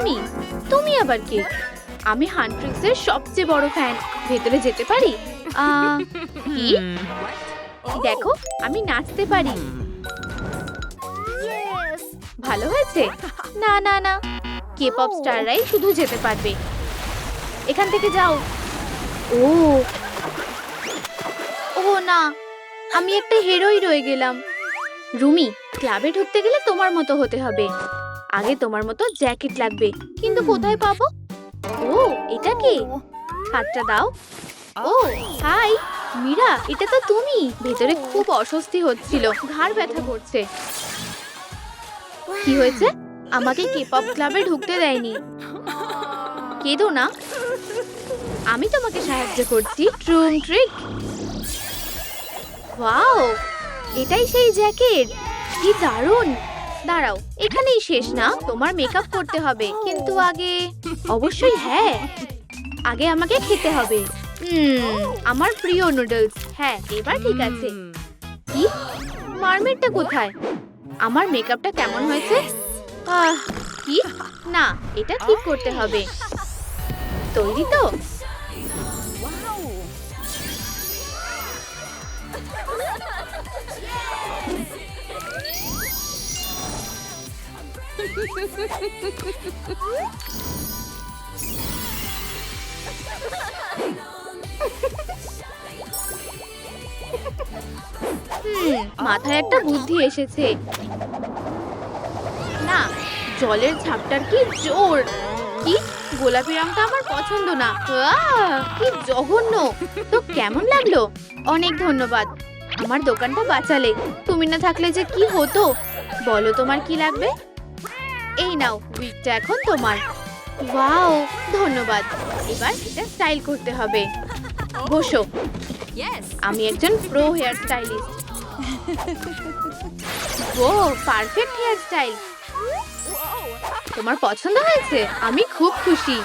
তুমি তুমি আবার কে? আমি হান্ট্রিক্সের সবচেয়ে বড় ফ্যান। ভেতরে যেতে পারি? কি? দেখো, আমি নাচতে পারি। ভালো হয়েছে। না না না, কে-পপ স্টাররাই শুধু যেতে পারবে। এখান থেকে যাও। ও ও না, আমি একটা হিরোই রয়ে গেলাম। রুমি, ক্লাবে ঢুকতে গেলে তোমার মতো হতে হবে। আগে তোমার মতো জ্যাকেট লাগবে, কিন্তু কোথায় পাবো? ও, এটা কি? হাতটা দাও। ও হাই মীরা, এটা তো তুমি। ভেতরে খুব অস্বস্তি হচ্ছিল, ঘাড় ব্যথা করছে। কি হয়েছে? আমাকে কে-পপ ক্লাবে ঢুকতে দেয়নি। কেঁদো না, আমি তোমাকে সাহায্য করছি। ট্রুম ট্রিক। ওয়াও, এটাই সেই জ্যাকেট। কি দারুণ। দাঁড়াও, এখানেই শেষ না, তোমার মেকআপ করতে হবে। কিন্তু আগে অবশ্যই হ্যাঁ, আগে আমাকে খেতে হবে। আমার প্রিয় নুডলস। হ্যাঁ, এবার ঠিক আছে। কি? মারমেডটা কোথায়? আমার মেকআপটা কেমন হয়েছে? কি না, এটা ঠিক করতে হবে। তৈরি তো? মাথায় একটা বুদ্ধি এসেছে। না, জলের ঝাপটার কি জোর। কি? গোলাপি রংটা আমার পছন্দ না। কি জঘন্য। তো কেমন লাগলো? অনেক ধন্যবাদ, আমার দোকানটা বাঁচালে। তুমি না থাকলে যে কি হতো। বলো তোমার কি লাগবে? এই নাও, উইগটা এখন তোমার। ওয়াও, ধন্যবাদ। এবার এটা স্টাইল করতে হবে। বসো। আমি একজন প্রো হেয়ার স্টাইলিস্ট। ও, পারফেক্ট হেয়ার স্টাইল। তোমার পছন্দ হয়েছে? আমি খুব খুশি।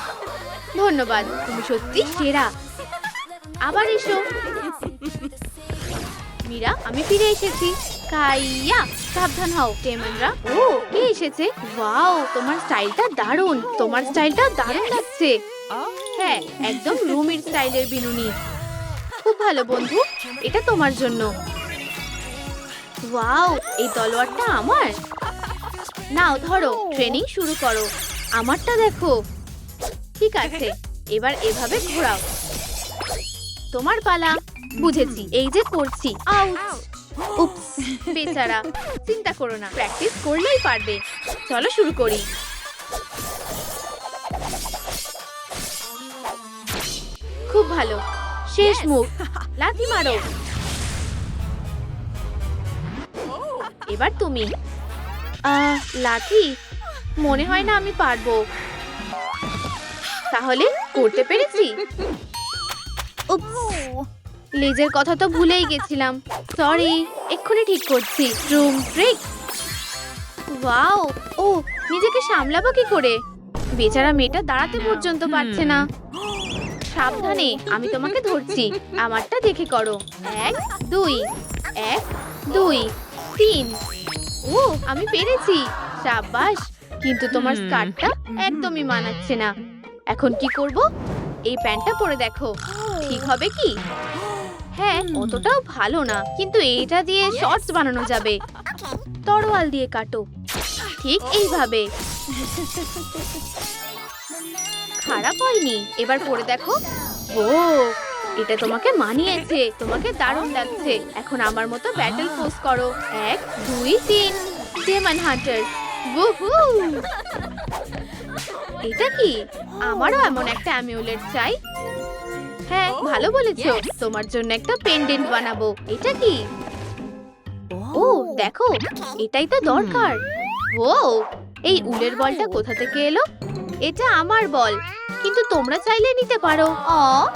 ধন্যবাদ, তুমি সত্যি সেরা। আবার এসো। মীরা, আমি ফিরে এসেছি। কাইয়া, সাবধান হও। টেমনরা, ও কে এসেছে? ওয়াও, তোমার স্টাইলটা দারুণ। তোমার স্টাইলটা দারুণ লাগছে। হ্যাঁ, একদম রুমির স্টাইলের বিনুনি। খুব ভালো বন্ধু, এটা তোমার জন্য। ওয়াও, এই তলোয়ারটা আমার। নাও ধরো, ট্রেনিং শুরু করো। আমারটা দেখো। ঠিক আছে, এবার এভাবে ঘোরাও। তোমার পালা। বুঝেছি, এই যে করছি। আউচ। উপস, বেচারা। চিন্তা করো না, প্র্যাকটিস করলেই পারবে। চলো শুরু করি। খুব ভালো। শেষ মুভ। লাথি মারো। এবার তুমি। লাথি? মনে হয় না আমি পারবো। তাহলে করতে পেরেছি। উপস, লেজের কথা তো ভুলেই গেছিলাম। সরি, এক্ষুনি ঠিক করছি। ট্রুম ট্রিক। ওয়াও, ও নিজেকে সামলাবো কি করে? বেচারা মেয়েটা দাঁড়াতে পর্যন্ত পারছে না। সাবধানে, আমি তোমাকে ধরছি। আমারটা দেখে করো। 1 2 1 2 3। ও, আমি পেরেছি। সাবাস। কিন্তু তোমার স্কার্টটা একদমই মানাচ্ছে না। এখন কি করব? এই প্যান্টটা পরে দেখো, ঠিক হবে কি? হ্যাঁ, অতটাও ভালো না, কিন্তু এইটা দিয়ে শর্টস বানানো যাবে। তরোয়াল দিয়ে কাটো। ঠিক এইভাবে। খারাপ হয়নি। এবার পরে দেখো। ও, এটা তোমাকে মানিয়েছে। তোমাকে দারুণ লাগছে। এখন আমার মতো ব্যাটল পোজ করো। 1 2 3। Demon hunter. উহু! এটা কি? আমারও এমন একটা অ্যামিউলেট চাই। হ্যাঁ, ভালো বলেছো। তোমার জন্য একটা পেন্ডেন্ট বানাবো। এটা কি? ও দেখো, এটাই তো দরকার। ও, এই উলের বলটা কোথা থেকে এলো? এটা আমার বল, কিন্তু তোমরা চাইলে নিতে পারো।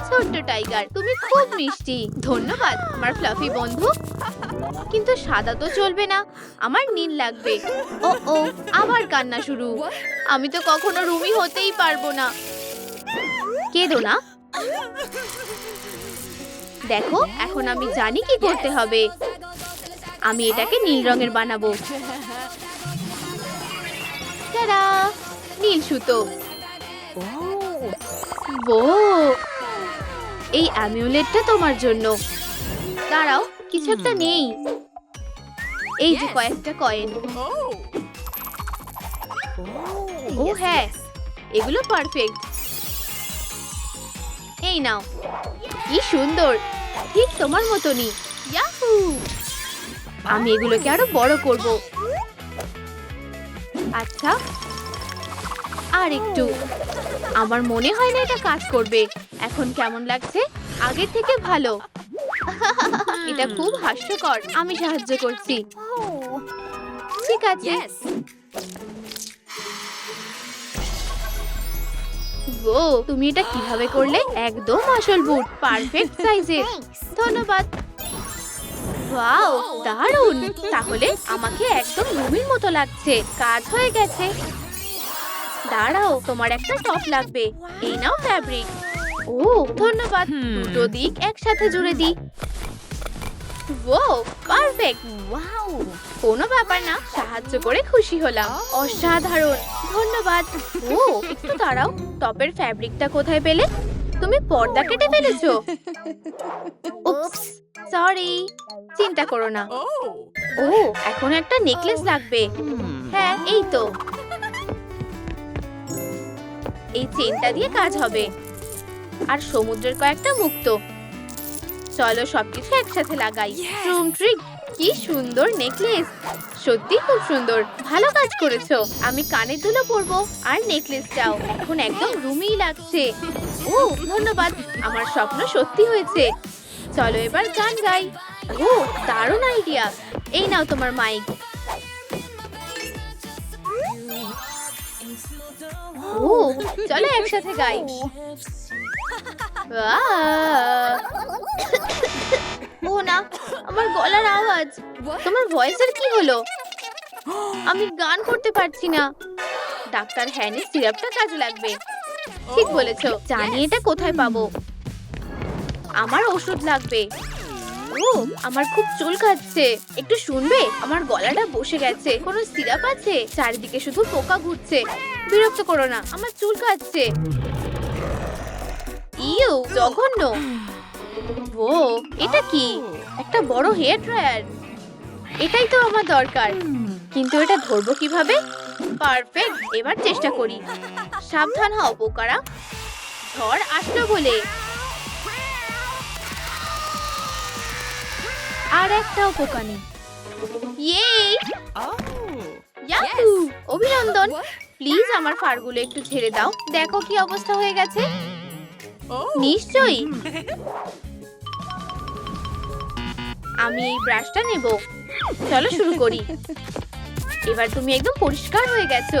ছোট্ট টাইগার, তুমি খুব মিষ্টি। ধন্যবাদ আমার ফ্লাফি বন্ধু। কিন্তু সাদা তো চলবে না, আমার নীল লাগবে। ও ও, আবার কান্না শুরু। আমি তো কখনো রুমি হতেই পারবো না। কেঁদো না। দেখো, এখন আমি জানি কি করতে হবে। আমি এটাকে নীল রঙের বানাবো। টাডা! নীল সুতো। ও, এই অ্যামিউলেটটা তোমার জন্য। দাঁড়াও, কিছু একটা নেই। এই যে কয়েকটা কয়েন। ও হ্যাঁ, এগুলো পারফেক্ট। এই নাও। কি সুন্দর, ঠিক তোমার মতনই। ইয়াহু! আমি এগুলোকে আরো বড় করব। আচ্ছা, আর একটু। আমার মনে হয় না এটা কাজ করবে। এখন কেমন লাগছে? আগের থেকে ভালো। এটা খুব হাস্যকর। আমি সাহায্য করছি। ঠিক আছে। ও, তুমি এটা কিভাবে করলে? একদম আসল বুট, পারফেক্ট সাইজের। ধন্যবাদ। ওয়াও, দারুণ। তাহলে আমাকে একদম রুমির মতো লাগছে। কাজ হয়ে গেছে। দাঁড়াও, তোমার একটা টপ লাগবে। এই নাও ফ্যাব্রিক। ও, ধন্যবাদ। দুটো দিক একসাথে জুড়ে দিই। ও, পারফেক্ট। ওয়াও, কোনো ব্যাপার না। সাহায্য করে খুশি হলাম। অসাধারণ, ধন্যবাদ। ও, একটু দাঁড়াও। টপের ফ্যাব্রিকটা কোথায় পেলে? তুমি পর্দা কেটে ফেলেছো। উপস, সরি। চিন্তা করো না। ও, এখন একটা নেকলেস লাগবে। হ্যাঁ, এই তো। এই চেনটা দিয়ে কাজ হবে। আর সমুদ্রের কয়েকটা মুক্ত। চলো সবকিছু একসাথে লাগাই। ট্রুম ট্রিক, কি সুন্দর নেকলেস। সত্যি খুব সুন্দর। ভালো কাজ করেছো। আমি কানের দুলো পরবো আর নেকলেসটাও। এখন একদম রুমিই লাগছে। ও, ধন্যবাদ। আমার স্বপ্ন সত্যি হয়েছে। চলো এবার গান গাই। ও, দারুণ আইডিয়া। এই নাও তোমার মাইক। ও, চলো একসাথে গাই। ও না, আমার গলার আওয়াজ। তোমার ভয়েসের কি হলো? আমি গান করতে পারছি না। ডাক্তার হ্যানের সিরাপটা কাজে লাগবে। ঠিক বলেছো। জানি এটা কোথায় পাবো। আমার ওষুধ লাগবে। ও, আমার খুব চুল খাচ্ছে। একটু শুনবে? আমার গলাটা বসে গেছে। কোনো সিরাপ আছে? চারিদিকে শুধু পোকা ঘুরছে। বিরক্ত করো না, আমার চুল খাচ্ছে। ইউ, জঘন্য। ও, এটা কি? একটা বড় হেয়ার ড্রায়ার। এটাই তো আমার দরকার। কিন্তু এটা ধরবো কিভাবে? পারফেক্ট, এবার চেষ্টা করি। সাবধান হও পোকারা। ঝড় আসলো বলে। আর একটাও পোকা নেই। ইয়ে! ইয়াহু! অভিনন্দন। প্লিজ আমার ফারগুলো একটু ছেড়ে দাও। দেখো কি অবস্থা হয়ে গেছে। নিশ্চয়ই। আমি এই ব্রাশটা নেব। চলো শুরু করি। এবার তুমি একদম পরিষ্কার হয়ে গেছো।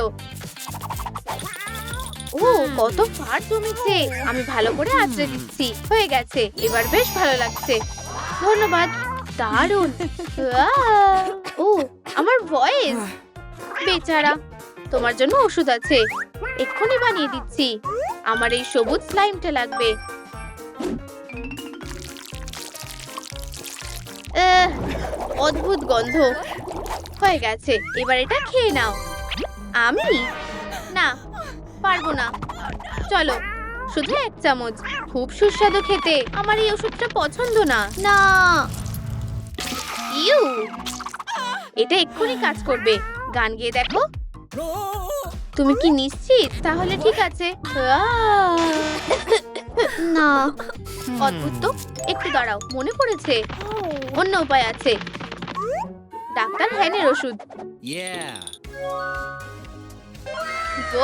ও, কত ফার জমেছে। আমি ভালো করে আঁচড়ে দিচ্ছি। হয়ে গেছে। এবার বেশ ভালো লাগছে। ধন্যবাদ। দারুণ। ও, আমার ভয়েস। বেচারা। তোমার জন্য ওষুধ আছে। এক্ষুনি বানিয়ে দিচ্ছি। আমার এই সবুজ স্লাইমটা লাগবে। অদ্ভুত গন্ধ। হয়ে গেছে। এবার এটা খেয়ে নাও। আমি না, পারবো না। চলো, শুধু এক চামচ। খুব সুস্বাদু খেতে। আমার এই ওষুধটা পছন্দ না। না, ইউ, এটা এক্ষুনি কাজ করবে। গান গেয়ে দেখো। তুমি কি নিশ্চিত? তাহলে ঠিক আছে। না, অদ্ভুত তো। একটু দাঁড়াও, মনে পড়েছে। অন্য উপায় আছে। ডাক্তার হ্যানের ওষুধ।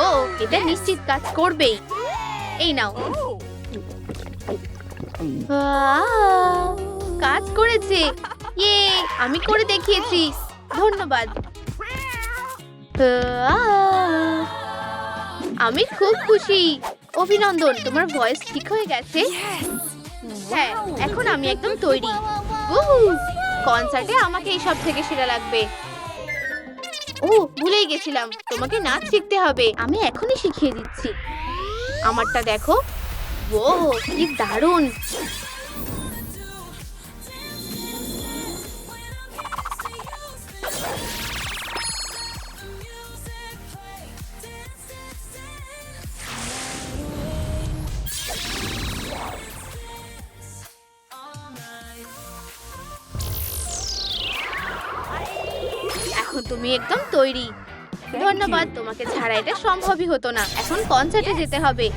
ও, এটা নিশ্চিত কাজ করবেই। এই নাও। কাজ করেছে। ইয়ে, আমি করে দেখিয়েছি। ধন্যবাদ। আমি খুব খুশি। অভিনন্দন, তোমার ভয়েস ঠিক হয়ে গেছে। হ্যাঁ, এখন আমি একদম তৈরি। কনসার্টে আমাকে এই সব থেকে সেরা লাগবে। ও, ভুলেই গেছিলাম। তোমাকে নাচ শিখতে হবে। আমি এখনই শিখিয়ে দিচ্ছি। আমারটা দেখো। ও, কি দারুণ। তুমি একদম তৈরি। ধন্যবাদ, তোমাকে ছাড়া এটা সম্ভবই হতো না। এখন কনসার্টে যেতে হবে।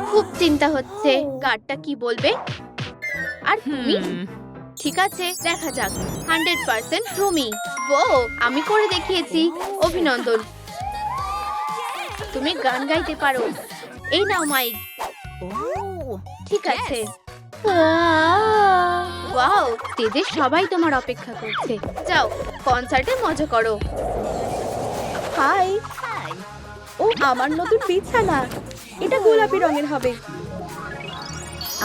খুব চিন্তা হচ্ছে গার্ডটা কি বলবে। আর তুমি? ঠিক আছে, দেখা যাক। 100% রুমি। ও, আমি করে দেখিয়েছি। অভিনন্দন, তুমি গান গাইতে পারো। এই নাও মাইক। ঠিক আছে। ওয়াও, স্টেজে সবাই তোমার অপেক্ষা করছে। যাও, কনসার্টে মজা করো। হাই। ও আমার নতুন বিছানা। এটা গোলাপি রঙের হবে।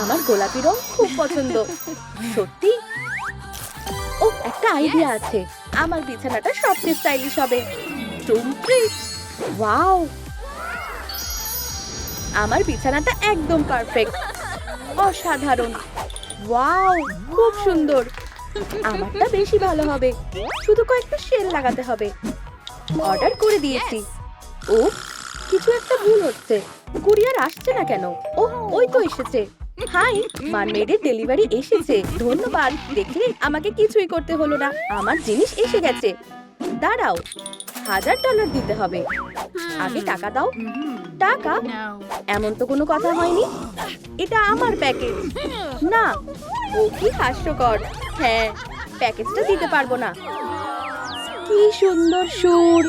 আমার গোলাপি রং খুব পছন্দ। সত্যি? ও, একটা আইডিয়া আছে। আমার বিছানাটা সবচেয়ে স্টাইলিশ হবে। Room trick. ওয়াও, আমার বিছানাটা একদম পারফেক্ট। অসাধারণ। ওয়াও, খুব সুন্দর। আমারটা বেশি ভালো হবে। শুধু কয়েকটা শেল লাগাতে হবে। অর্ডার করে দিয়েছি। ও, কিছু একটা ভুল হচ্ছে। কুরিয়ার আসছে না কেন? ও, ওই তো এসেছে। হাই, মারমেডের ডেলিভারি এসেছে। ধন্যবাদ। দেখলে, আমাকে কিছুই করতে হলো না। আমার জিনিস এসে গেছে। দাঁড়াও, $1000 দিতে হবে। আগে টাকা দাও। টাকা? এমন তো কোনো কথা হয়নি। এটা আমার প্যাকেজ। না, ও কি হাস্যকর। হ্যাঁ, প্যাকেজটা দিতে পারবো না। কি সুন্দর সুর।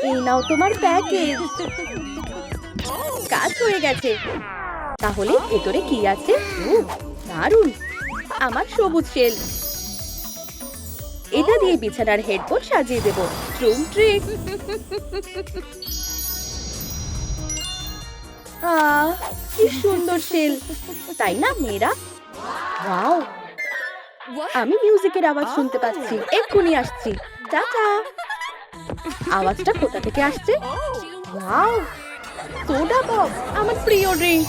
এই নাও তোমার প্যাকেজ। কাজ হয়ে গেছে। তাহলে ভেতরে কি আছে? ও, দারুণ। আমার সবুজ শেল। এটা দিয়ে বিছানার হেডফোন সাজিয়ে দেব। Room trick. কি সুন্দর শেল, তাই না মেয়েরা? ওয়াও, আমি মিউজিকের আওয়াজ শুনতে পাচ্ছি। এক্ষুনি আসছি। টাটা। আওয়াজটা কোথা থেকে আসছে? ওয়াও, সোডা পপ, আমার প্রিয় ড্রিঙ্ক।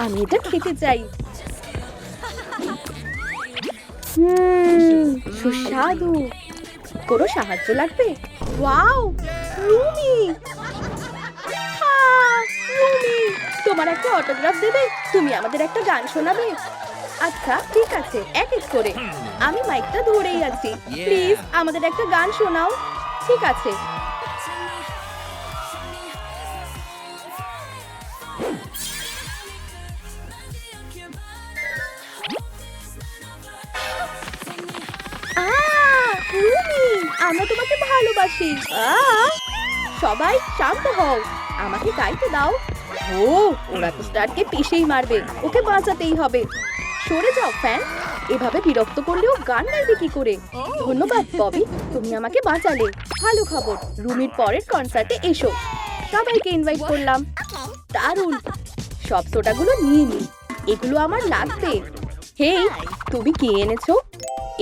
আমি এটা খেতে চাই। সুস্বাদু। কোনো সাহায্য লাগবে? ওয়াও, রুমি। রুমি, তোমার একটা অটোগ্রাফ দেবে? তুমি আমাদের একটা গান শোনাবে? আচ্ছা, ঠিক আছে, এক এক করে। আমি মাইকটা ধরেই আছি। প্লিজ আমাদের একটা গান শোনাও। ঠিক আছে। রুমি, আমরা তোমাকে ভালোবাসি। সবাই শান্ত হও, আমাকে গাইতে দাও। ও, ওরা তো স্টারকে পিষেই মারবে। ওকে বাঁচাতেই হবে। সরে যাও ফ্যান। এভাবে বিরক্ত করলেও গান গাইবে কি করে? ধন্যবাদ ববি, তুমি আমাকে বাঁচালে। ভালো খবর, রুমির পরের কনসার্টে এসো। সবাইকে ইনভাইট করলাম। দারুণ। সব সোডাগুলো নিয়ে নি। এগুলো আমার লাগবে। হেই, তুমি কি এনেছো?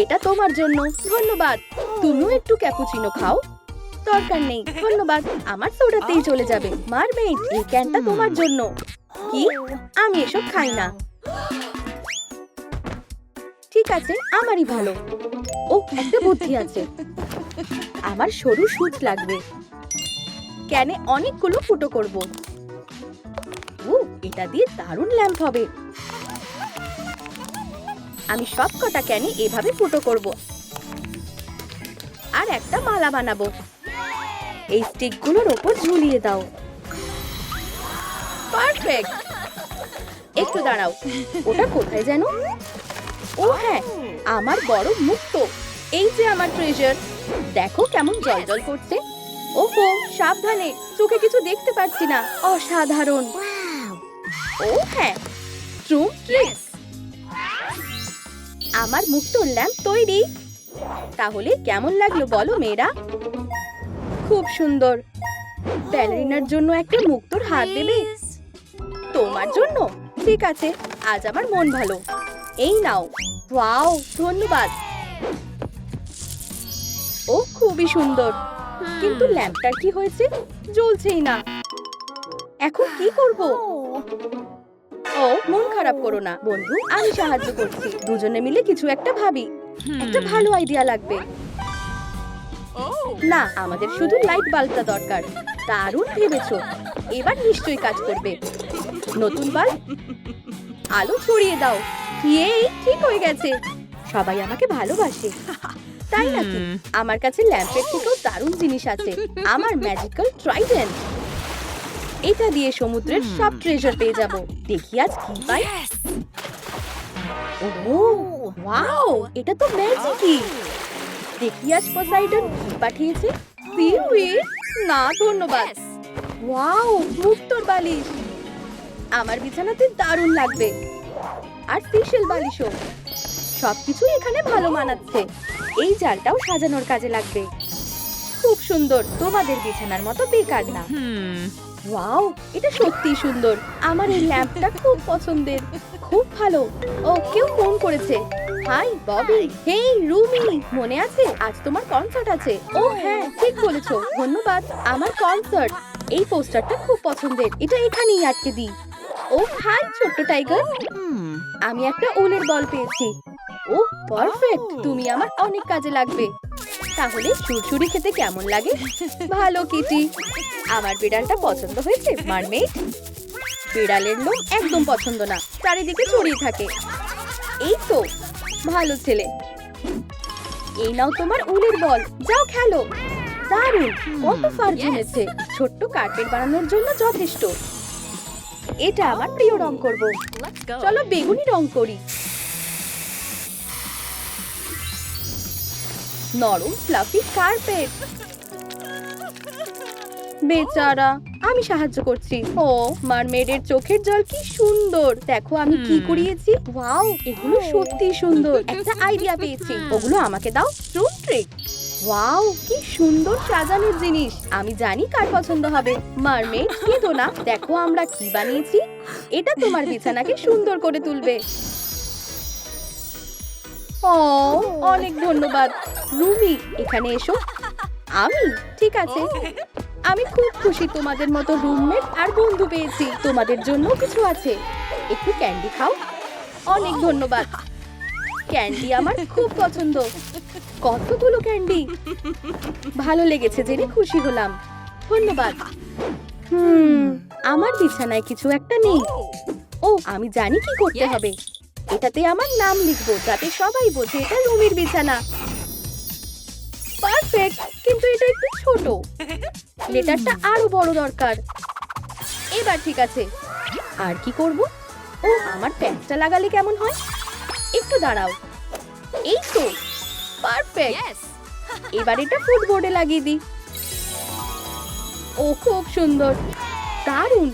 এটা তোমার জন্য। ধন্যবাদ। তুমিও একটু ক্যাপুচিনো খাও। দরকার নেই, ধন্যবাদ। আমার সোডাতেই চলে যাবে। মারমেইড, এই ক্যানটা তোমার জন্য। কি? আমি এসব খাই না। ঠিক আছে, আমারই ভালো। ও, একটা বুদ্ধি আছে। আমার সরু সুচ লাগবে। ক্যানে অনেকগুলো ফুটো করব। ও, এটা দিয়ে দারুণ ল্যাম্প হবে। আমি সব কটা ক্যানে এভাবে ফুটো করব। আর একটা মালা বানাবো। এই স্টিকগুলোর ওপর ঝুলিয়ে দাও। পারফেক্ট। একটু দাঁড়াও, ওটা কোথায় যেন? ও হ্যাঁ, আমার বড় মুক্তো। এই যে আমার ট্রেজার। দেখো কেমন জলজল করছে। ওহো, সাবধানে, চোখে কিছু দেখতে পাচ্ছি না। অসাধারণ। ও হ্যাঁ, রুম ট্রিক। আমার মুক্তোর ল্যাম্প তৈরি। তাহলে কেমন লাগলো বলো মেয়েরা? খুব সুন্দর। ব্যালেরিনার জন্য একটা মুক্তোর হাত দেবে? তোমার জন্য? ঠিক আছে, আজ আমার মন ভালো। এই নাও। ওয়াও, ধন্যবাদ। ও খুবই সুন্দর। কিন্তু ল্যাম্পটার কি হয়েছে? জ্বলছেই না। এখন কি করব? ও, মন খারাপ করো না বন্ধু, আমি সাহায্য করছি। দুজনে মিলে কিছু একটা ভাবি। একটা ভালো আইডিয়া লাগবে। না, আমাদের শুধু লাইট বাল্বটা দরকার। দারুণ ভেবেছো। এবার নিশ্চয়ই কাজ করবে। নতুন বাল্ব? আলো ছড়িয়ে দাও। এই ঠিক হয়ে গেছে। সবাই আমাকে ভালোবাসে, তাই নাকি? আমার কাছে ল্যাম্পের থেকেও দারুণ জিনিস আছে। আমার ম্যাজিক্যাল ট্রাইডেন্ট, এটা দিয়ে সমুদ্রের সব ট্রেজার পেয়ে যাব। দেখি আজ কি পাই। ওহো, ওয়াও, এটা তো ম্যাজিকই। দেখি আজ পসাইডন কি পাঠিয়েছে। সিউইড? না ধন্যবাদ। ওয়াও, মুক্তোর বালিশ। আমার বিছানাতে দারুণ লাগবে। আর সিশেল বালিশও। সবকিছু এখানে ভালো মানাচ্ছে। এই জালটাও সাজানোর কাজে লাগবে। খুব সুন্দর, তোমাদের বিছানার মতো বেকার না। ওয়াও, এটা সত্যি সুন্দর। আমার এই ল্যাম্পটা খুব পছন্দের। খুব ভালো। ও, কেউ ফোন করেছে। হাই ববি। হেই রুমি, মনে আছে আজ তোমার কনসার্ট আছে? ও হ্যাঁ, ঠিক বলেছো, ধন্যবাদ। আমার কনসার্ট, এই পোস্টারটা খুব পছন্দের। এটা এখানেই আটকে দিই। ও হাই ছোট্ট টাইগার, আমি একটা উলের বল পেয়েছি। ও পারফেক্ট, তুমি আমার অনেক কাজে লাগবে। তাহলে সুরসুরি খেতে কেমন লাগে? ভালো কিটি। আমার বিড়ালটা পছন্দ হয়েছে মারমেড? বিড়ালের লোম একদম পছন্দ না, চারিদিকে ছড়িয়ে থাকে। এই তো ভালো ছেলে। এই নাও তোমার উলের বল, যাও খেলো। দারুণ, কত ফার জমেছে। ছোট্ট কার্পেট বানানোর জন্য যথেষ্ট। এটা আমার প্রিয় রং করব। চলো বেগুনি রং করি। নরম ফ্লাফি কার্পেট। বেচারা, আমি সাহায্য করছি। ও মারমেডের চোখের জল কি সুন্দর। দেখো আমি কি করিয়েছি। ওয়াও, এগুলো সত্যি সুন্দর। একটা আইডিয়া পেয়েছি, ওগুলো আমাকে দাও। Room trick. ওয়াও, কি সুন্দর সাজানোর জিনিস। আমি জানি কার পছন্দ হবে। মারমেড কেঁদো না, দেখো আমরা কি বানিয়েছি। এটা তোমার বিছানাকে সুন্দর করে তুলবে। ও, অনেক ধন্যবাদ। রুমি, এখানে এসো। আমি ঠিক আছে। আমি খুব খুশি তোমাদের মতো রুমমেট আর বন্ধু পেয়েছি। তোমাদের জন্য কিছু আছে, একটু ক্যান্ডি খাও। অনেক ধন্যবাদ। ক্যান্ডি আমার খুব পছন্দ। কতগুলো ক্যান্ডি। ভালো লেগেছে জেনে খুশি হলাম। ধন্যবাদ। আমার বিছানায় কিছু একটা নেই। ও, আমি জানি কি করতে হবে। এটাতে আমার নাম লিখবো যাতে সবাই বোঝে এটা রুমির বিছানা। পারফেক্ট, কিন্তু এটা একটু ছোট। লেটারটা আরো বড় দরকার। এবার ঠিক আছে। আর কি করব? ও, আমার প্যাচটা লাগালে কেমন হয়? একটু দাঁড়াও। এই তো পারফেক্ট। এবার এটা ফুটবোর্ডে লাগিয়ে দিই। ও খুব সুন্দর, দারুণ।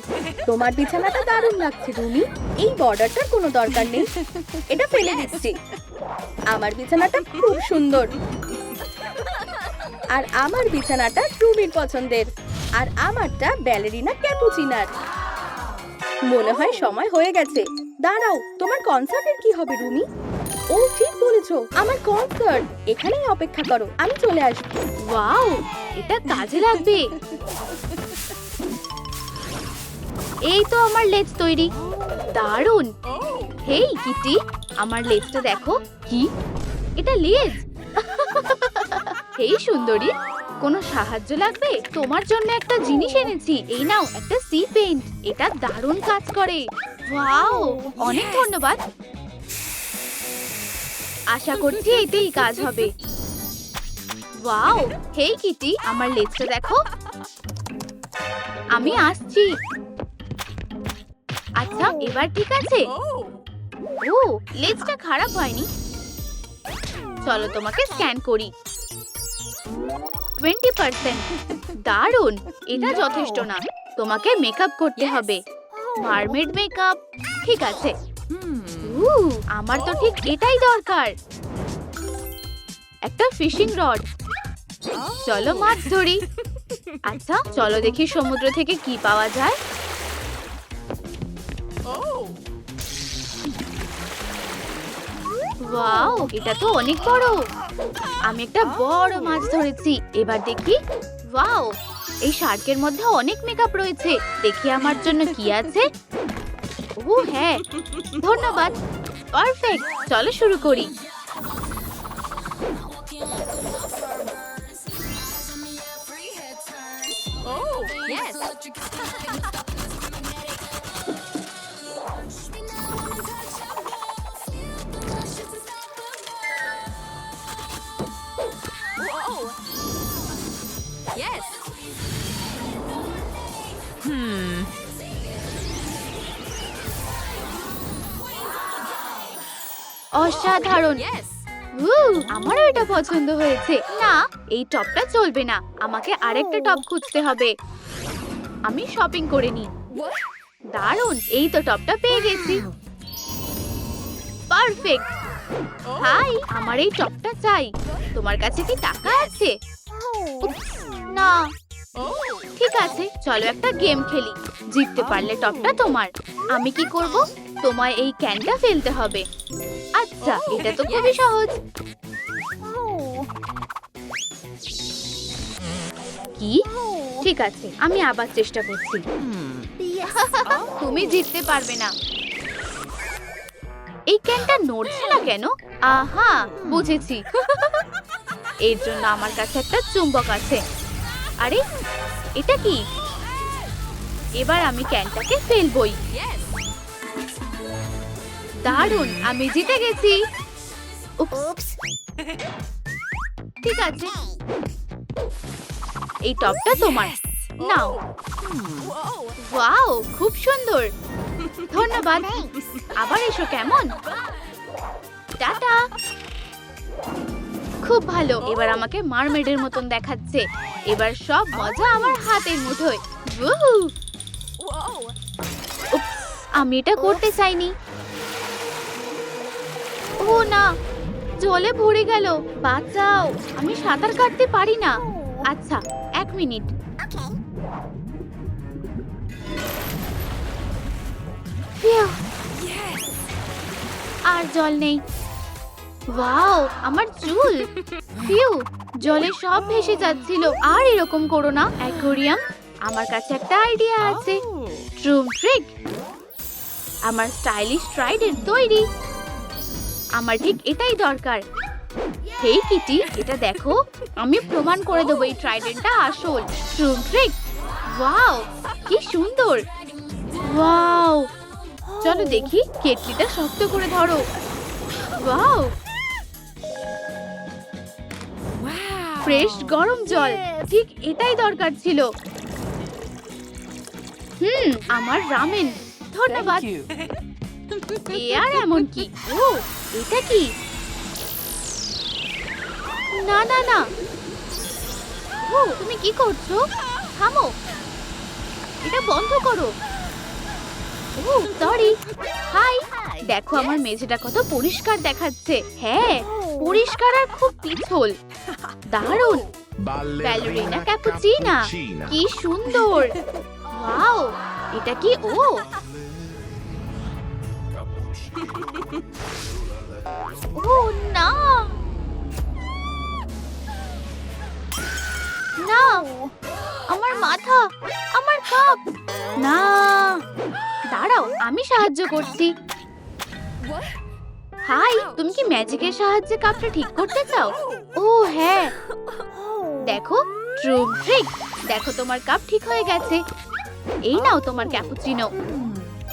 তোমার বিছানাটা দারুণ লাগছে রুমি। এই বর্ডারটার কোনো দরকার নেই, এটা ফেলে দিচ্ছি। আমার বিছানাটা খুব সুন্দর। আর আমার বিছানাটা রুমির পছন্দের। আর আমারটা ব্যালেরিনা ক্যাপুচিনার। মনে হয় সময় হয়ে গেছে। দাঁড়াও, তোমার কনসার্টের কি হবে রুমি? ও ঠিক বলেছো, আমার কনসার্ট। এখানেই অপেক্ষা করো, আমি চলে আসবো। ওয়াও, এটা কাজে লাগবে। এই তো আমার লেজ তৈরি। দারুণ। হেই কিটি, আমার লেজটা দেখো। কি, এটা লেজ? হেই সুন্দরী, কোনো সাহায্য লাগবে? তোমার জন্য একটা জিনিস এনেছি। এই নাও, একটা সি পেইন্ট। এটা দারুণ কাজ করে। ওয়াও, অনেক ধন্যবাদ। আশা করছি এতেই কাজ হবে। ওয়াও, হেই কিটি, আমার লেজটা দেখো। আমি আসছি। আচ্ছা, এবার ঠিক আছে। ও, লেজটা খারাপ হয়নি। চলো তোমাকে স্ক্যান করি। 20%। দারুণ, এটা যথেষ্ট না। তোমাকে মেকআপ করতে হবে। Mermaid makeup. ঠিক আছে। আমার তো ঠিক এটাই দরকার। একটা ফিশিং রড। চলো মাছ ধরি। আচ্ছা, চলো দেখি সমুদ্র থেকে কি পাওয়া যায়। ওয়াও, এটা তো অনেক বড়। আমি একটা বড় মাছ ধরেছি। এবার দেখি। ওয়াও, এই শার্কের মধ্যে অনেক মেকআপ রয়েছে। দেখি আমার জন্য কি আছে। ও হ্যাঁ, ধন্যবাদ। পারফেক্ট, চলো শুরু করি। অসাধারণ। আমারও এটা পছন্দ হয়েছে। না, এই টপটা চলবে না, আমাকে আরেকটা টপ খুঁজতে হবে। আমি শপিং করে নি। দারুণ, এই তো টপটা পেয়ে গেছি। পারফেক্ট। হাই, আমার এই টপটা চাই। তোমার কাছে কি টাকা আছে? উফস, না। ঠিক আছে, চলো একটা গেম খেলি। জিততে পারলে টপটা তোমার। আমি কি করব? তোমায় এই ক্যানটা ফেলতে হবে। আচ্ছা, এটা তো খুবই সহজ। কি? ঠিক আছে, আমি আবার চেষ্টা করছি। তুমি জিততে পারবে না। এই ক্যানটা নড়ছে না কেন? আহা, বুঝেছি। এর জন্য আমার কাছে একটা চুম্বক আছে। আরে, এটা কি? এবার আমি ক্যানটাকে ফেলবই। দারুণ, আমি জিতে গেছি। উপস। ঠিক আছে, এই টপটা তোমার। নাও। ওয়াও, খুব সুন্দর। ধন্যবাদ। আবার এসো কেমন? টাটা। খুব ভালো, এবার আমাকে মারমেডের মতন দেখাচ্ছে। এবার সব মজা আমার হাতের মুঠোয়। উহু। উপস, আমি এটা করতে চাইনি। ও না, জলে ভরে গেল। বাঁচাও, আমি সাঁতার কাটতে পারি না। আচ্ছা, 1 মিনিট। ফিউ। আর জল নেই। ওয়াও, আমার চুল। ফিউ, জলে সব ভেসে যাচ্ছিল। আর এরকম করো না, অ্যাকোয়ারিয়াম। আমার কাছে একটা আইডিয়া আছে। ট্রুম ট্রিক। আমার স্টাইলিশ ট্রাইডেন্ট তৈরি। আমার ঠিক এটাই দরকার। হেই কিটি, এটা দেখো। আমি প্রমাণ করে দেবো এই ট্রাইডেন্টটা আসল। ট্রুম ট্রিক। ওয়াও, কি সুন্দর। ওয়াও, চলো দেখি, কেটলিটা শক্ত করে ধরো। ওয়াও, ফ্রেশ গরম জল। ঠিক এটাই দরকার ছিল। আমার রামেন। ধন্যবাদ। এ আর এমন কি? ও, এটা কি? না না না। ও, তুমি কি করছো? থামো, এটা বন্ধ করো। ও, সরি। হাই, দেখো আমার মেঝেটা কত পরিষ্কার দেখাচ্ছে। হ্যাঁ, পরিষ্কার আর খুব পিছল। দারুণ। ব্যালেরিনা ক্যাপুচিনা, কি সুন্দর। ওয়াও, এটা কি? ও ও না না, আমার মাথা, আমার কাপ। না, দাঁড়াও, আমি সাহায্য করছি। হাই, তুমি কি ম্যাজিকের সাহায্যে কাপটা ঠিক করতে চাও? ও হ্যাঁ, দেখো, ট্রুম ট্রিক। দেখো, তোমার কাপ ঠিক হয়ে গেছে। এই নাও তোমার ক্যাপুচিনো।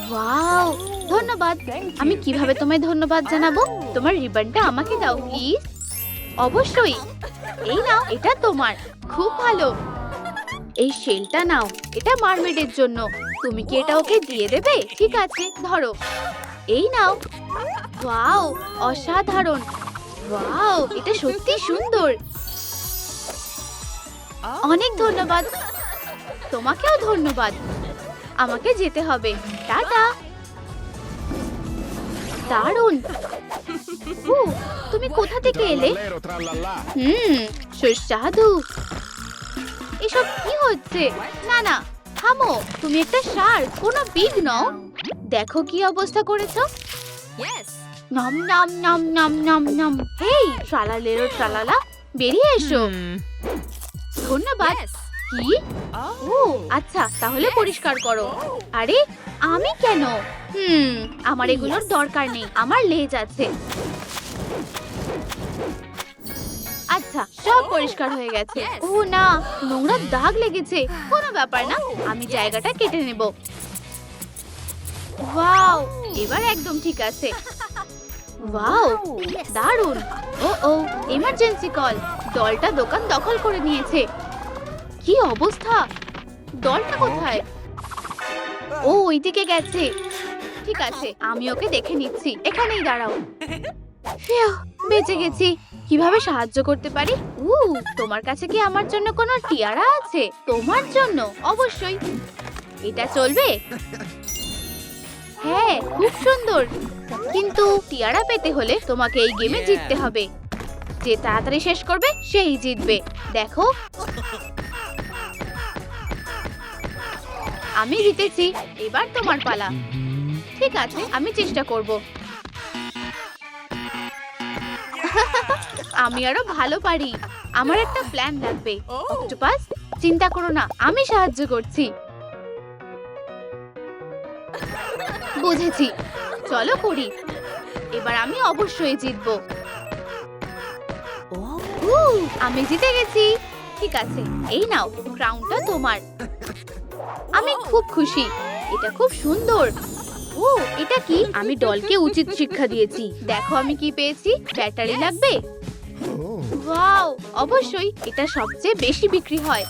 ওয়াও, ধন্যবাদ। আমি কিভাবে তোমায় ধন্যবাদ জানাবো? তোমার রিবনটা আমাকে দাও প্লিজ। অবশ্যই। এই নাও, এটা তোমার। খুব ভালো। এই শেলটা নাও, এটা মারমেডের জন্য। তুমি কি এটা ওকে দিয়ে দেবে? ঠিক আছে, ধরো। এই নাও। ওয়াও, অসাধারণ। ওয়াও, এটা সত্যি সুন্দর। অনেক ধন্যবাদ। তোমাকেও ধন্যবাদ। আমাকে যেতে হবে। টাটা। দারুণ। তুমি কোথা থেকে এলে? সুস্বাদু। এসব কি হচ্ছে? না না, থামো। তুমি একটা শার্ক, কোনো বিগ নও। দেখো কি অবস্থা করেছো। নম নম নম নম নম নম। হেই, ট্রালালেরো ট্রালালা, বেরিয়ে এসো। ধন্যবাদ। কি? ও আচ্ছা, তাহলে পরিষ্কার করো। আরে, আমি কেন? আমার এগুলোর দরকার নেই, আমার লেজ আছে। আচ্ছা, সব পরিষ্কার হয়ে গেছে। ও না, নোংরা দাগ লেগেছে। কোনো ব্যাপার না, আমি জায়গাটা কেটে নেব। ওয়াও, এবার একদম ঠিক আছে। ওয়াও, দারুণ। ও ও, ইমার্জেন্সি কল। দলটা দোকান দখল করে নিয়েছে। কি অবস্থা? দলটা কোথায়? ও ওইদিকে গেছে। ঠিক আছে, আমি ওকে দেখে নিচ্ছি। এখানেই দাঁড়াও। ফিউ, বেঁচে গেছি। কিভাবে সাহায্য করতে পারি? তোমার কাছে কি আমার জন্য কোনো টিয়ারা আছে? তোমার জন্য অবশ্যই। এটা চলবে? হ্যাঁ, খুব সুন্দর। কিন্তু টিয়ারা পেতে হলে তোমাকে এই গেমে জিততে হবে। যে তাড়াতাড়ি শেষ করবে সেই জিতবে। দেখো, আমি জিতেছি। এবার তোমার পালা। ঠিক আছে, আমি চেষ্টা করব। আমি আরো ভালো পারি। আমার একটা প্ল্যান লাগবে। অক্টোপাস, চিন্তা করো না, আমি সাহায্য করছি। বুঝেছি, চলো করি। এবার আমি অবশ্যই জিতবো। আমি জিতে গেছি। ঠিক আছে, এই নাও, ক্রাউনটা তোমার। আমি খুব খুশি। এটা খুব সুন্দর। এটা কি? আমি ডলকে উচিত শিক্ষা দিয়েছি। দেখো আমি কি পেয়েছি। ব্যাটারি লাগবে? ওয়াও, অবশ্যই। এটা সবচেয়ে বেশি বিক্রি হয়।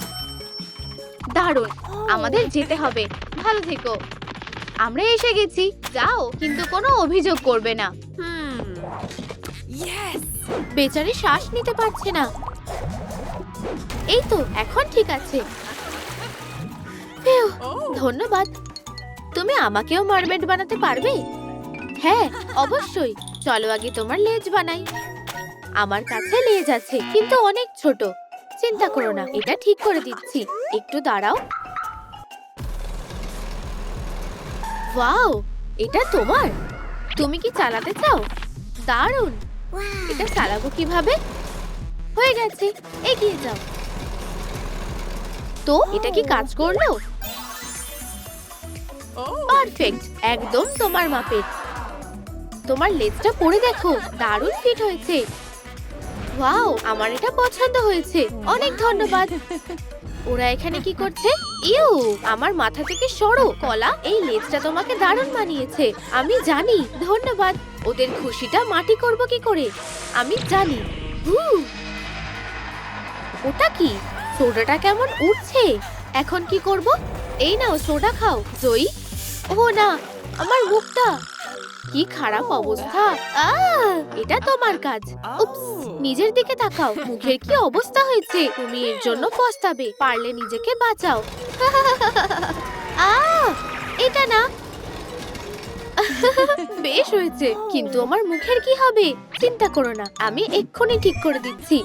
দারুণ, আমাদের যেতে হবে। ভালো থেকো। আমরা এসে গেছি। যাও, কিন্তু কোনো অভিযোগ করবে না। বেচারি শ্বাস নিতে পারছে না। এই তো, এখন ঠিক আছে। ফিউ, ধন্যবাদ। তুমি আমাকেও মারমেড বানাতে পারবে? হ্যাঁ, অবশ্যই। চলো আগে তোমার লেজ বানাই। আমার কাছে লেজ আছে, কিন্তু অনেক ছোট। চিন্তা করো না, এটা ঠিক করে দিচ্ছি। একটু দাঁড়াও। ওয়াও, এটা তোমার? তুমি কি চালাতে চাও? দারুণ। এটা চালাবো কিভাবে? হয়ে গেছে, এগিয়ে যাও। তো এটা কি কাজ করলো? পারফেক্ট, একদম তোমার মাপের। তোমার লেজটা পরে দেখো, দারুণ ফিট হয়েছে। ওয়াও, আমার এটা পছন্দ হয়েছে। অনেক ধন্যবাদ। ওরা এখানে কি করছে? ইউ, আমার মাথা থেকে সরো। কলা, এই লেজটা তোমাকে দারুণ মানিয়েছে। আমি জানি। ধন্যবাদ। ওদের খুশিটা মাটি করব কি করে? আমি জানি। ওটা কি? সোডাটা কেমন উঠছে। এখন কি করব? এই নাও, সোডা খাও। জয়ী। ও না, আমার মুখটা। কি খারাপ অবস্থা। এটা তোমার কাজ। উপস, নিজের দিকে তাকাও। মুখের কি অবস্থা হয়েছে। তুমি এর জন্য পস্তাবে। পারলে নিজেকে বাঁচাও। এটা না। বেশ হয়েছে, কিন্তু আমার মুখের কি হবে? চিন্তা করো না, আমি এক্ষুনি ঠিক করে দিচ্ছি।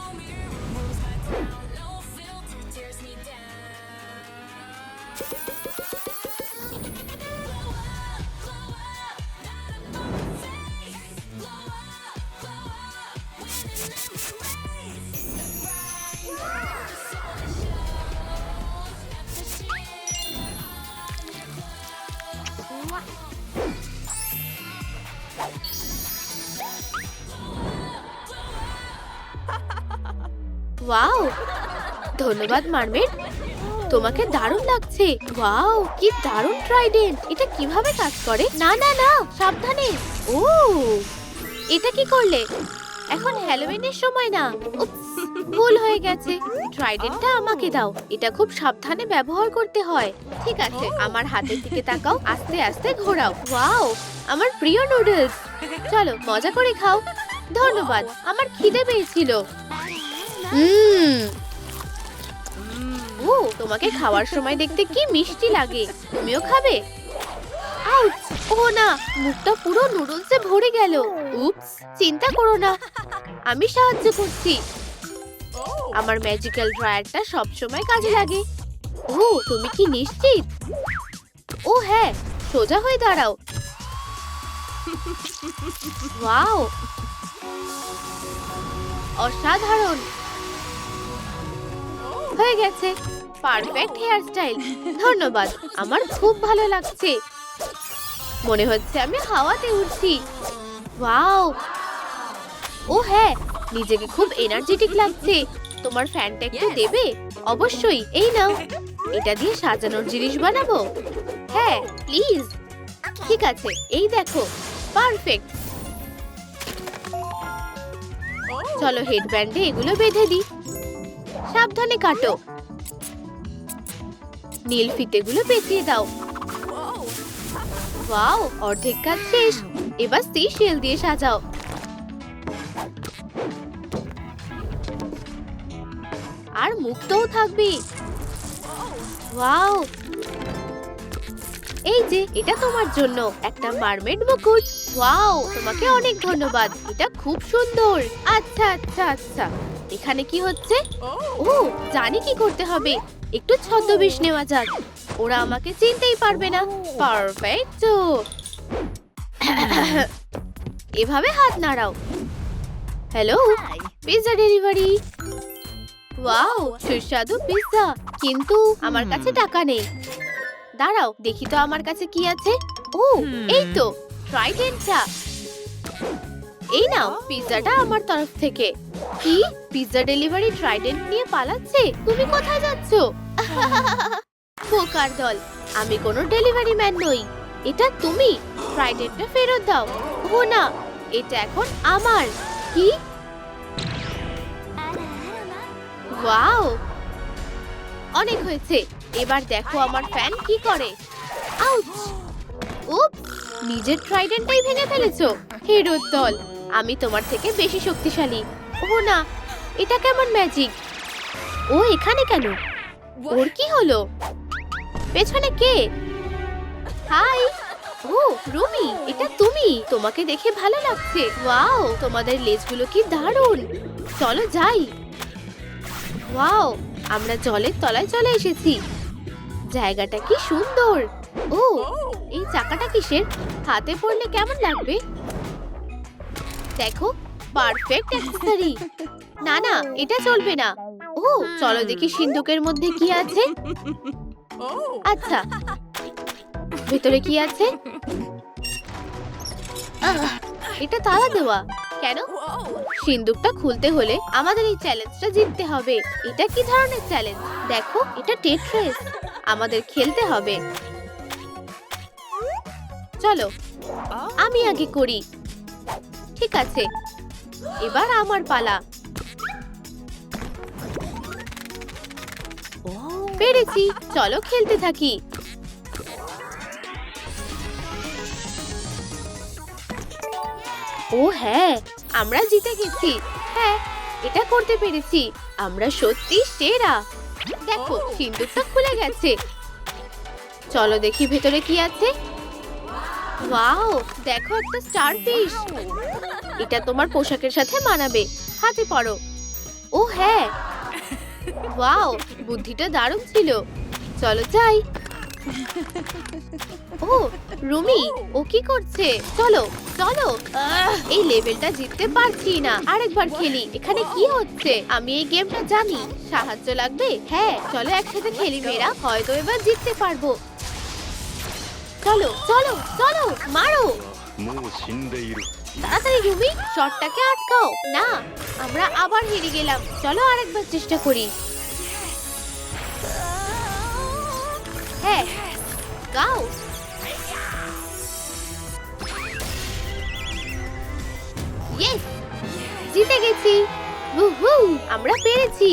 ওয়াও, ধন্যবাদ মারমেড। তোমাকে দারুণ লাগছে। ওয়াও, কি দারুণ ট্রাইডেন্ট। এটা কিভাবে কাজ করে? না না না, সাবধানে। ও, এটা কি করলে? এখন হ্যালোউইনের সময় না। উপস, ভুল হয়ে গেছে। ট্রাইডেন্টটা আমাকে দাও। এটা খুব সাবধানে ব্যবহার করতে হয়। ঠিক আছে, আমার হাতের দিকে তাকাও। আস্তে আস্তে ঘোরাও। ওয়াও, আমার প্রিয় নুডলস। চলো মজা করে খাও। ধন্যবাদ, আমার খিদে পেয়েছিল। তোমাকে খাওয়ার সময় দেখতে কি মিষ্টি লাগে। তুমিও খাবে? আউচ! ও না, মুখটা পুরো নুডলসে ভরে গেল। উপস, চিন্তা করো না, আমি সাহায্য করছি। আমার ম্যাজিক্যাল ড্রায়ারটা সব সময় কাজে লাগে। তুমি কি নিশ্চিত? ও হ্যাঁ, সোজা হয়ে দাঁড়াও। ওয়াও, অসাধারণ হয়ে গেছে। Perfect hairstyle. ধন্যবাদ, আমার খুব ভালো লাগছে। মনে হচ্ছে আমি হাওয়াতে উড়ছি। ওয়াও, ও হ্যাঁ, নিজেকে খুব এনার্জেটিক লাগছে। তোমার ফ্যানটা একটু দেবে? অবশ্যই, এই নাও। এটা দিয়ে সাজানোর জিনিস বানাবো। হ্যাঁ, প্লিজ। ঠিক আছে, এই দেখো, পারফেক্ট। চলো হেডব্যান্ডে এগুলো বেঁধে দিই। সাবধানে কাটো। নীল ফিতেগুলো পেঁচিয়ে দাও। ওয়াও, অর্ধেক কাজ শেষ। এবার সি শেল দিয়ে সাজাও। আর মুক্তও থাকবি। ওয়াও, এই যে এটা তোমার জন্য একটা মারমেড মুকুট। ওয়াও, তোমাকে অনেক ধন্যবাদ, এটা খুব সুন্দর। আচ্ছা আচ্ছা আচ্ছা, এখানে কি হচ্ছে? ও, জানি কি করতে হবে। একটু ছদ্মবেশ নেওয়া যাক, ওরা আমাকে চিনতেই পারবে না। পারফেক্ট। এভাবে হাত নাড়াও। Hello, pizza delivery. ওয়াও, সুস্বাদু পিৎজা, কিন্তু আমার কাছে টাকা নেই। দাঁড়াও, দেখি তো আমার কাছে কি আছে। ও, এই তো ট্রাইডেন্টটা। এই নাও পিৎজাটা আমার তরফ থেকে। কি, পিৎজা ডেলিভারি ট্রাইডেন্ট নিয়ে পালাচ্ছে? তুমি কোথায় যাচ্ছো? বোকার দল, আমি কোনো ডেলিভারি ম্যান নই। এটা তুমি। ট্রাইডেন্টটা ফেরত দাও। ও না, এটা এখন আমার। কি? ওয়াও, অনেক হয়েছে। এবার দেখো আমার ফ্যান কি করে। আউচ! উপ, নিজের ট্রাইডেন্টটাই ভেঙে ফেলেছো। হিরোর দল, আমি তোমার থেকে বেশি শক্তিশালী। ও না, এটা কেমন ম্যাজিক? ও এখানে কেন? ওর কি হলো? পেছনে কে? হাই। ও রুমি, এটা তুমি। তোমাকে দেখে ভালো লাগছে। ওয়াও, তোমাদের লেজগুলো কি দারুণ। চলো যাই। ওয়াও, আমরা জলের তলায় চলে এসেছি। জায়গাটা কি সুন্দর। ও, এই চাকাটা কিসের? হাতে পড়লে কেমন লাগবে? দেখো, পারফেক্ট অ্যাক্সেসরি। না না, এটা চলবে না। ও, চলো দেখি সিন্ধুকের মধ্যে কি আছে। আচ্ছা, ভেতরে কি আছে? এটা তালা দেওয়া কেন? সিন্দুকটা খুলতে হলে আমাদের এই চ্যালেঞ্জটা জিততে হবে। এটা কি ধরনের চ্যালেঞ্জ? দেখো, এটা টেট্রাস। আমাদের খেলতে হবে। চলো, আমি আগে করি। ঠিক আছে, এবার আমার পালা। পেরেছি, চলো খেলতে থাকি। ও হ্যাঁ, আমরা জিতে গেছি। হ্যাঁ, এটা করতে পেরেছি। আমরা সত্যি সেরা। দেখো, সিন্দুকটা খুলে গেছে। চলো দেখি ভেতরে কি আছে। ওয়াও, দেখো একটা স্টারফিশ। এটা তোমার পোশাকের সাথে মানাবে। হাতে পড়ো। ও হ্যাঁ, ওয়াও, বুদ্ধিটা দারুণ ছিল। চলো যাই। ও রুমি, ও কি করছে? চলো চলো। এই লেভেলটা জিততে পারছি না, আরেকবার খেলি। এখানে কি হচ্ছে? আমি এই গেমটা জানি। সাহায্য লাগবে? হ্যাঁ, চলো একসাথে খেলি মেয়েরা, হয়তো এবার জিততে পারবো। চলো চলো চলো, মারো। তাড়াতাড়ি রুমি, শটটাকে আটকাও। না, আমরা আবার হেরে গেলাম। চলো আরেকবার চেষ্টা করি। হ্যাঁ, গাও। ইয়েস, জিতে গেছি। উহু, আমরা পেরেছি।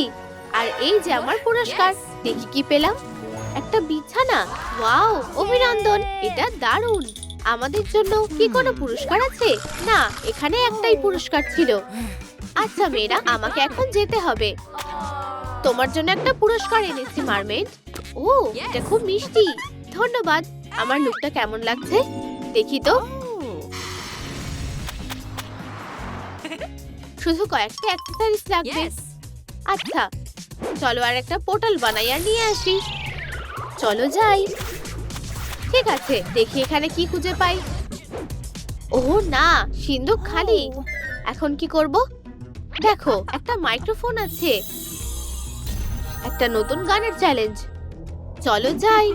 আর এই যে আমার পুরস্কার। দেখি কি পেলাম। একটা বিছানা। ওয়াও, অভিনন্দন, এটা দারুণ। আমাদের জন্য কি কোনো পুরস্কার আছে? না, এখানে একটাই পুরস্কার ছিল। আচ্ছা মেয়েরা, আমাকে এখন যেতে হবে। তোমার জন্য একটা পুরস্কার এনেছি মারমেড। ও, এটা খুব মিষ্টি। ধন্যবাদ। আমার লুকটা কেমন লাগছে? দেখি তো। শুধু কয়েকটা অ্যাক্সেসরিজ লাগবে। আচ্ছা, চলো আর একটা পোর্টাল বানাই আর নিয়ে আসি। চলো যাই। ঠিক আছে, দেখি এখানে কি খুঁজে পাই। ও না, সিন্দুক খালি। এখন কি করব? দেখো, একটা মাইক্রোফোন আছে। একটা নতুন গানের চ্যালেঞ্জ। চলো যাই।